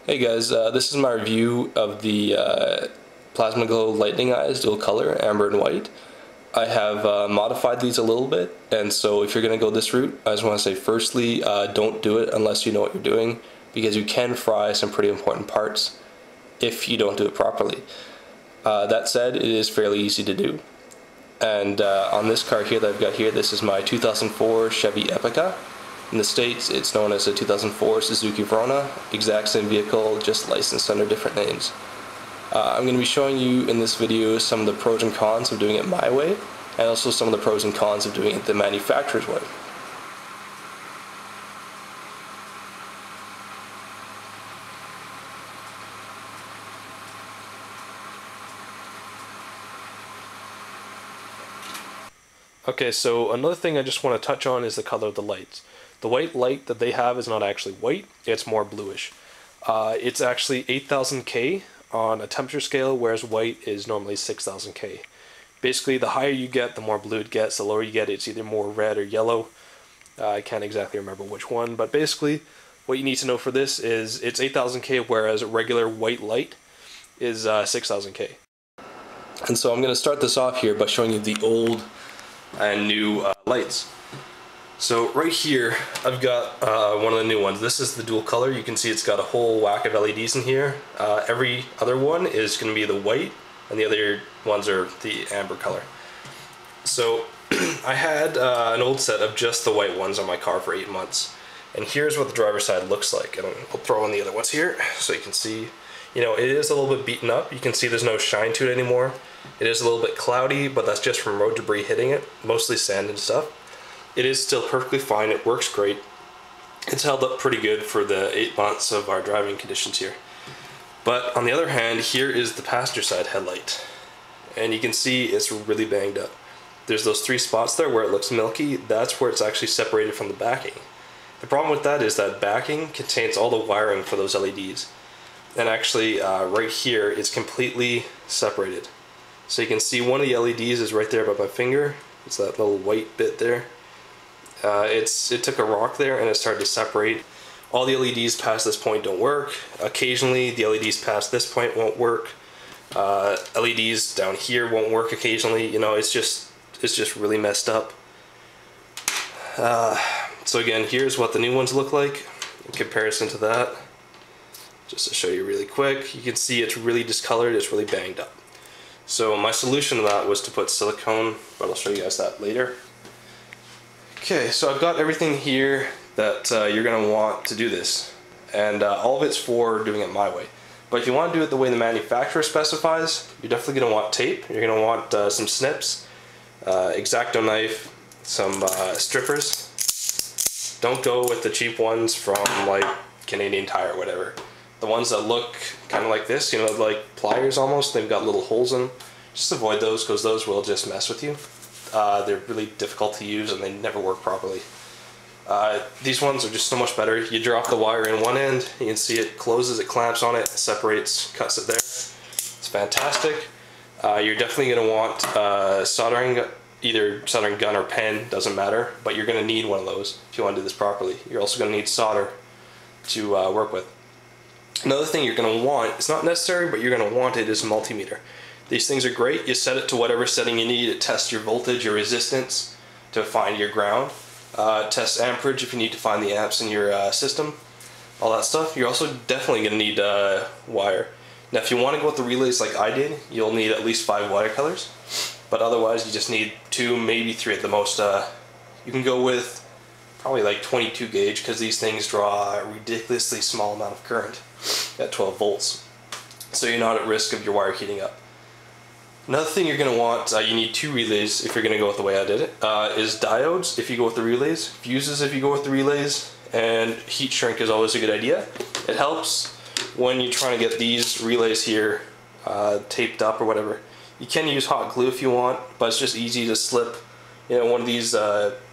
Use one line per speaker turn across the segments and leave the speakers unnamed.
Hey guys, this is my review of the Plasmaglow Lightning Eyes dual color, amber and white. I have modified these a little bit, and so if you're going to go this route, I just want to say firstly, don't do it unless you know what you're doing, because you can fry some pretty important parts if you don't do it properly. That said, it is fairly easy to do. And on this car here that I've got here, this is my 2004 Chevy Epica. In the States, it's known as a 2004 Suzuki Verona, exact same vehicle, just licensed under different names. I'm going to be showing you in this video some of the pros and cons of doing it my way, and also some of the pros and cons of doing it the manufacturer's way. Okay, so another thing I just want to touch on is the color of the lights. The white light that they have is not actually white, it's more bluish. It's actually 8000 K on a temperature scale, whereas white is normally 6000 K. Basically, the higher you get, the more blue it gets. The lower you get, it's either more red or yellow. I can't exactly remember which one, but basically, what you need to know for this is it's 8000 K, whereas regular white light is 6000 K. And so I'm going to start this off here by showing you the old and new lights. So right here, I've got one of the new ones. This is the dual color. You can see it's got a whole whack of LEDs in here. Every other one is going to be the white, and the other ones are the amber color. So I had an old set of just the white ones on my car for 8 months. And here's what the driver's side looks like. And I'll throw in the other ones here so you can see. You know, it is a little bit beaten up. You can see there's no shine to it anymore. It is a little bit cloudy, but that's just from road debris hitting it, mostly sand and stuff. It is still perfectly fine, it works great. It's held up pretty good for the 8 months of our driving conditions here. But on the other hand, here is the passenger side headlight. And you can see it's really banged up. There's those 3 spots there where it looks milky, that's where it's actually separated from the backing. The problem with that is that backing contains all the wiring for those LEDs. And actually, right here, it's completely separated. So you can see one of the LEDs is right there by my finger. It's that little white bit there. It took a rock there and it started to separate. All the LEDs past this point don't work. Occasionally the LEDs past this point won't work. LEDs down here won't work occasionally. You know, it's just really messed up. So again, here's what the new ones look like in comparison to that. Just to show you really quick, you can see it's really discolored, it's really banged up. So my solution to that was to put silicone, but I'll show you guys that later. Okay, so I've got everything here that you're going to want to do this, and all of it's for doing it my way. But if you want to do it the way the manufacturer specifies, you're definitely going to want tape, you're going to want some snips, X-Acto knife, some strippers. Don't go with the cheap ones from like Canadian Tire or whatever. The ones that look kind of like this, you know, like pliers almost, they've got little holes in them. Just avoid those because those will just mess with you. They're really difficult to use and they never work properly. These ones are just so much better. You drop the wire in one end, you can see it closes, it clamps on it, separates, cuts it there. It's fantastic. You're definitely going to want soldering, either soldering gun or pen, doesn't matter, but you're going to need one of those if you want to do this properly. You're also going to need solder to work with. Another thing you're going to want, it's not necessary, but you're going to want it, is a multimeter. These things are great. You set it to whatever setting you need. It tests your voltage, your resistance to find your ground. Tests amperage if you need to find the amps in your system. All that stuff. You're also definitely going to need wire. Now if you want to go with the relays like I did, you'll need at least 5 wire colors. But otherwise you just need 2, maybe 3 at the most. You can go with probably like 22 gauge because these things draw a ridiculously small amount of current at 12 volts. So you're not at risk of your wire heating up. Another thing you're going to want, you need 2 relays if you're going to go with the way I did it, is diodes if you go with the relays, fuses if you go with the relays, and heat shrink is always a good idea. It helps when you're trying to get these relays here taped up or whatever. You can use hot glue if you want, but it's just easy to slip, you know, one of these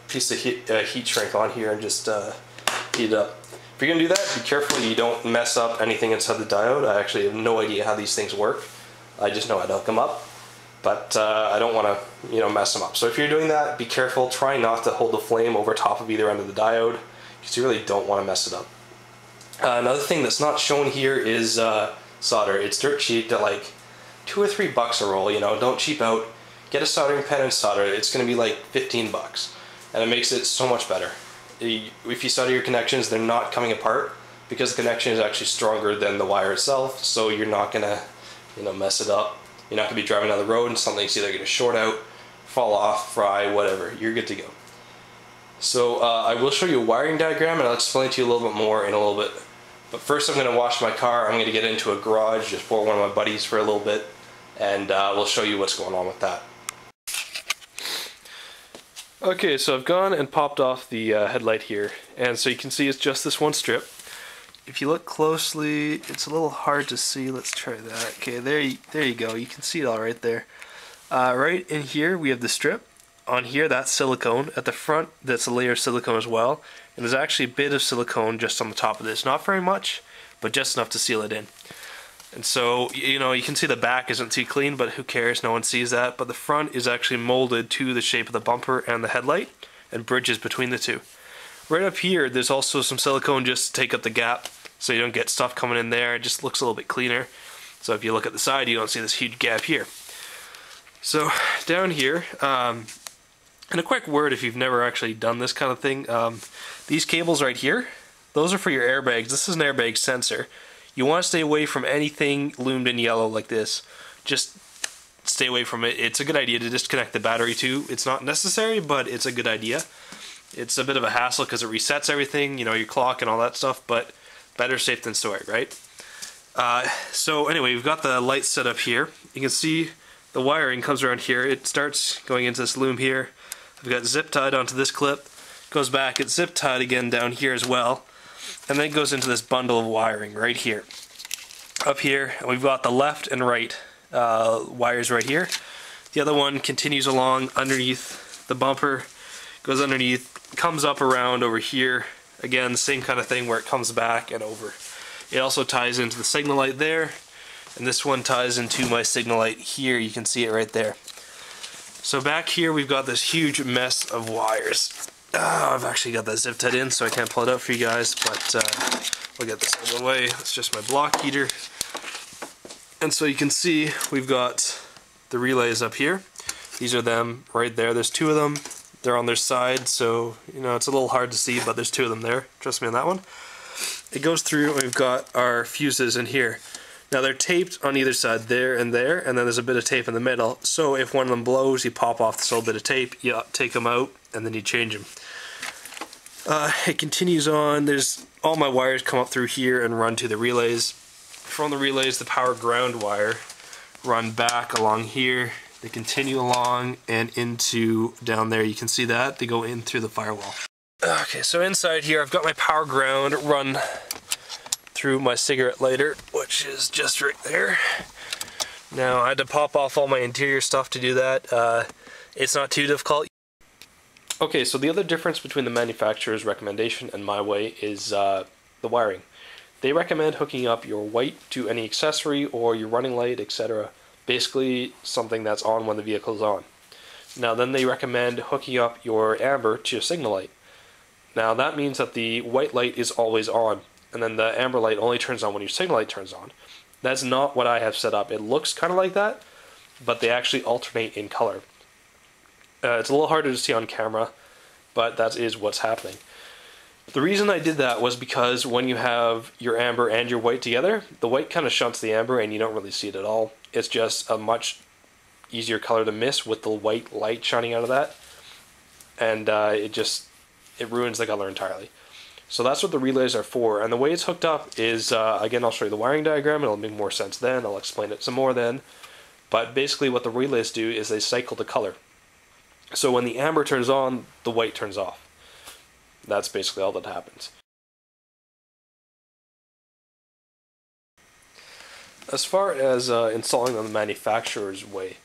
pieces of heat shrink on here and just heat it up. If you're going to do that, be careful you don't mess up anything inside the diode. I actually have no idea how these things work. I just know how to hook them up. But I don't want to, you know, mess them up. So if you're doing that, be careful. Try not to hold the flame over top of either end of the diode, because you really don't want to mess it up. Another thing that's not shown here is solder. It's dirt cheap to like $2 or $3 a roll. You know, don't cheap out. Get a soldering pen and solder. It's going to be like 15 bucks, and it makes it so much better. If you solder your connections, they're not coming apart because the connection is actually stronger than the wire itself. So you're not gonna, you know, mess it up. You're not gonna be driving down the road and something's either gonna short out, fall off, fry, whatever. You're good to go. So I will show you a wiring diagram and I'll explain to you a little bit more in a little bit. But first I'm going to wash my car. I'm going to get into a garage, just for one of my buddies for a little bit, and we'll show you what's going on with that. Okay, so I've gone and popped off the headlight here, and so you can see it's just this one strip. If you look closely, it's a little hard to see. Let's try that. Okay, there you go. You can see it all right there. Right in here we have the strip. On here, that's silicone. At the front, that's a layer of silicone as well. And there's actually a bit of silicone just on the top of this. Not very much, but just enough to seal it in. And so, you know, you can see the back isn't too clean, but who cares? No one sees that. But the front is actually molded to the shape of the bumper and the headlight, and bridges between the two. Right up here, there's also some silicone just to take up the gap, so you don't get stuff coming in there. It just looks a little bit cleaner. So if you look at the side, you don't see this huge gap here. So down here, and a quick word if you've never actually done this kind of thing, these cables right here, those are for your airbags. This is an airbag sensor. You want to stay away from anything loomed in yellow like this. Just stay away from it. It's a good idea to disconnect the battery too. It's not necessary, but it's a good idea. It's a bit of a hassle because it resets everything, you know, your clock and all that stuff, but better safe than sorry, right? So anyway, we've got the light set up here. You can see the wiring comes around here. It starts going into this loom here. I've got zip tied onto this clip, goes back, it's zip tied again down here as well, and then it goes into this bundle of wiring right here. Up here, we've got the left and right wires right here. The other one continues along underneath the bumper, goes underneath, comes up around over here. Again, same kind of thing where it comes back and over. It also ties into the signal light there, and this one ties into my signal light here. You can see it right there. So back here we've got this huge mess of wires. I've actually got that zip tied in, so I can't pull it out for you guys, but we'll get this out of the way. It's just my block heater. And so you can see we've got the relays up here. These are them right there. There's two of them. They're on their side, so you know it's a little hard to see, but there's two of them there. Trust me on that one. It goes through, and we've got our fuses in here. Now they're taped on either side, there, and then there's a bit of tape in the middle. So if one of them blows, you pop off this little bit of tape, you take them out, and then you change them. It continues on. There's all my wires come up through here and run to the relays. From the relays, the power ground wire run back along here. They continue along and into down there. You can see that they go in through the firewall. Okay, so inside here, I've got my power ground run through my cigarette lighter, which is just right there. Now I had to pop off all my interior stuff to do that. It's not too difficult. Okay, so the other difference between the manufacturer's recommendation and my way is the wiring. They recommend hooking up your white to any accessory or your running light, etc. Basically something that's on when the vehicle's on. Now then they recommend hooking up your amber to your signal light. Now that means that the white light is always on, and then the amber light only turns on when your signal light turns on. That's not what I have set up. It looks kind of like that, but they actually alternate in color. It's a little harder to see on camera, but that is what's happening. The reason I did that was because when you have your amber and your white together, the white kind of shunts the amber and you don't really see it at all. It's just a much easier color to miss with the white light shining out of that, and it ruins the color entirely. So that's what the relays are for, and the way it's hooked up is, again, I'll show you the wiring diagram, it'll make more sense then, I'll explain it some more then, but basically what the relays do is they cycle the color. So when the amber turns on, the white turns off. That's basically all that happens. As far as installing on the manufacturer's way,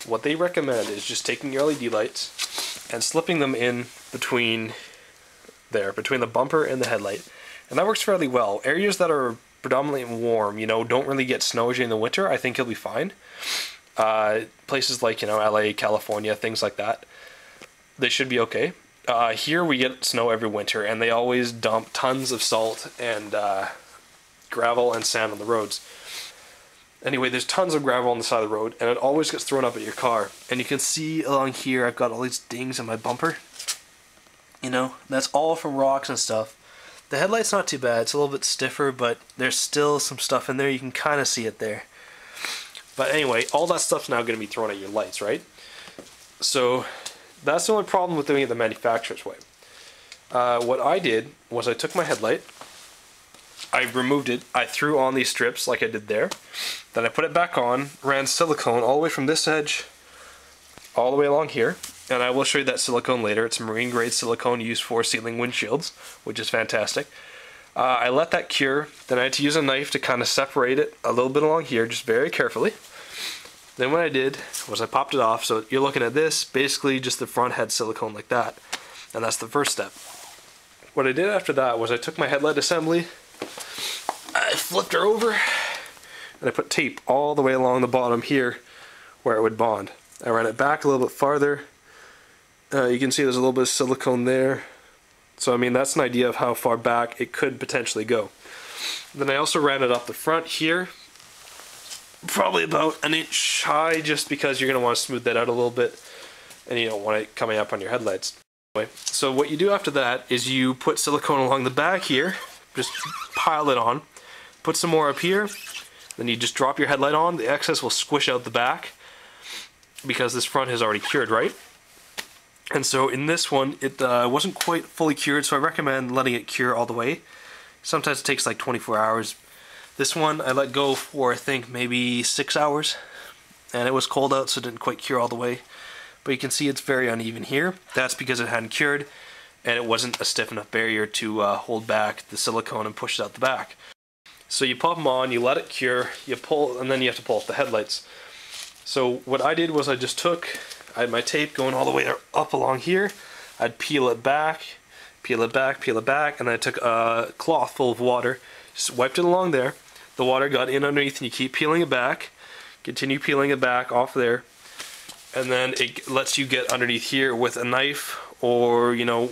what they recommend is just taking your LED lights and slipping them in between the bumper and the headlight, and that works fairly well. Areas that are predominantly warm, you know, don't really get snow during the winter, I think you'll be fine. Places like, you know, LA, California, things like that, they should be okay. Here we get snow every winter, and they always dump tons of salt and gravel and sand on the roads. Anyway, there's tons of gravel on the side of the road, and it always gets thrown up at your car. And you can see along here, I've got all these dings on my bumper. You know, that's all from rocks and stuff. The headlight's not too bad, it's a little bit stiffer, but there's still some stuff in there, you can kind of see it there. But anyway, all that stuff's now going to be thrown at your lights, right? So, that's the only problem with doing it the manufacturer's way. What I did was I took my headlight, I removed it, I threw on these strips like I did there, then I put it back on, ran silicone all the way from this edge all the way along here, and I will show you that silicone later. It's marine grade silicone used for sealing windshields, which is fantastic. I let that cure, then I had to use a knife to kind of separate it a little bit along here, just very carefully. Then what I did was I popped it off, so you're looking at this, basically just the front had silicone like that, and that's the first step. What I did after that was I took my headlight assembly, I flipped her over, and I put tape all the way along the bottom here where it would bond. I ran it back a little bit farther. You can see there's a little bit of silicone there. So I mean, that's an idea of how far back it could potentially go. Then I also ran it up the front here, probably about an inch high, just because you're going to want to smooth that out a little bit, and you don't want it coming up on your headlights. Anyway, so what you do after that is you put silicone along the back here, just pile it on, put some more up here, then you just drop your headlight on, the excess will squish out the back, because this front has already cured, right? And so in this one, it wasn't quite fully cured, so I recommend letting it cure all the way. Sometimes it takes like 24 hours. This one I let go for, I think, maybe 6 hours, and it was cold out, so it didn't quite cure all the way. But you can see it's very uneven here. That's because it hadn't cured, and it wasn't a stiff enough barrier to hold back the silicone and push it out the back. So you pop them on, you let it cure, you pull, and then you have to pull off the headlights. So what I did was I had my tape going all the way up along here, I'd peel it back, peel it back, peel it back, and then I took a cloth full of water, just wiped it along there, the water got in underneath, and you keep peeling it back, continue peeling it back off there, and then it lets you get underneath here with a knife, or you know,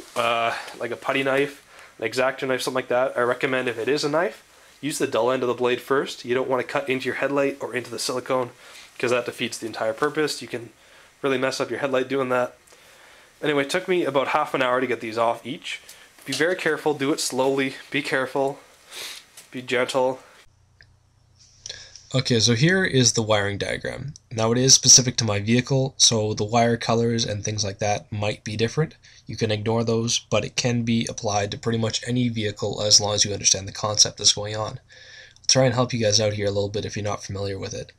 like a putty knife, an X-Acto knife, something like that. I recommend, if it is a knife, use the dull end of the blade first. You don't want to cut into your headlight or into the silicone, because that defeats the entire purpose. You can really mess up your headlight doing that. Anyway, it took me about half an hour to get these off each. Be very careful, do it slowly, be careful, be gentle. Okay, so here is the wiring diagram. Now it is specific to my vehicle, so the wire colors and things like that might be different. You can ignore those, but it can be applied to pretty much any vehicle as long as you understand the concept that's going on. I'll try and help you guys out here a little bit if you're not familiar with it.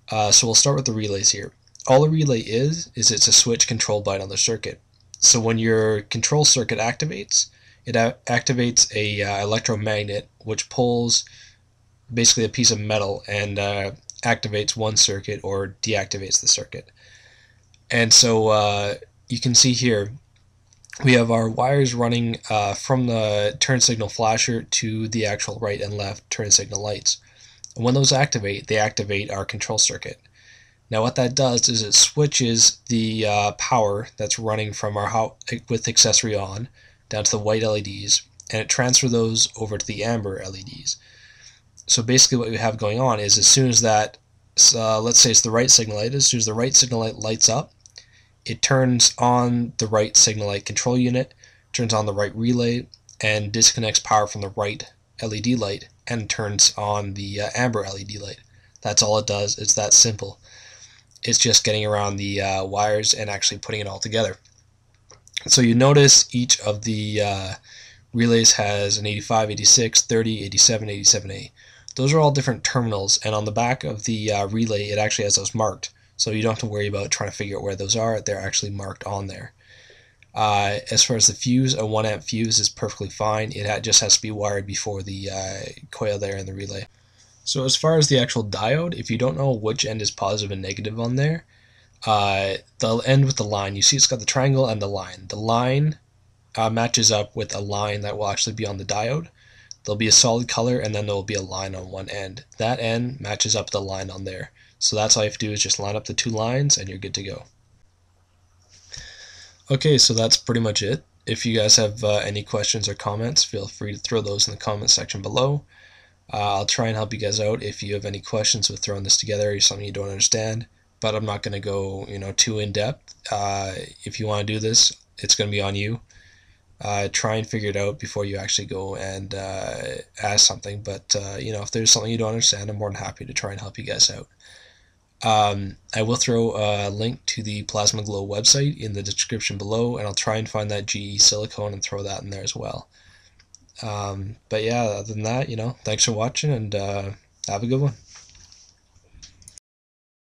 So we'll start with the relays here. All a relay is it's a switch controlled by another circuit. So when your control circuit activates, it activates a electromagnet which pulls basically a piece of metal and activates one circuit or deactivates the circuit. And so you can see here we have our wires running from the turn signal flasher to the actual right and left turn signal lights. And when those activate, they activate our control circuit. Now what that does is it switches the power that's running from our with accessory on down to the white LEDs, and it transfers those over to the amber LEDs. So basically what we have going on is, as soon as that, let's say it's the right signal light, as soon as the right signal light lights up, it turns on the right signal light control unit, turns on the right relay, and disconnects power from the right LED light and turns on the amber LED light. That's all it does. It's that simple. It's just getting around the wires and actually putting it all together. So you notice each of the relays has an 85, 86, 30, 87, 87A. Those are all different terminals, and on the back of the relay it actually has those marked. So you don't have to worry about trying to figure out where those are. They're actually marked on there. As far as the fuse, a 1 amp fuse is perfectly fine. It just has to be wired before the coil there in the relay. So as far as the actual diode, if you don't know which end is positive and negative on there, the end with the line, you see it's got the triangle and the line. The line matches up with a line that will actually be on the diode. There'll be a solid color, and then there will be a line on one end. That end matches up with the line on there. So that's all you have to do, is just line up the two lines and you're good to go.
Okay, so that's pretty much it. If you guys have any questions or comments, feel free to throw those in the comment section below. I'll try and help you guys out if you have any questions with throwing this together or something you don't understand. But I'm not going to go, too in depth. If you want to do this, it's going to be on you. Try and figure it out before you actually go and ask something. But if there's something you don't understand, I'm more than happy to try and help you guys out. I will throw a link to the Plasmaglow website in the description below, and I'll try and find that GE silicone and throw that in there as well. But yeah, other than that, thanks for watching, and have a good one.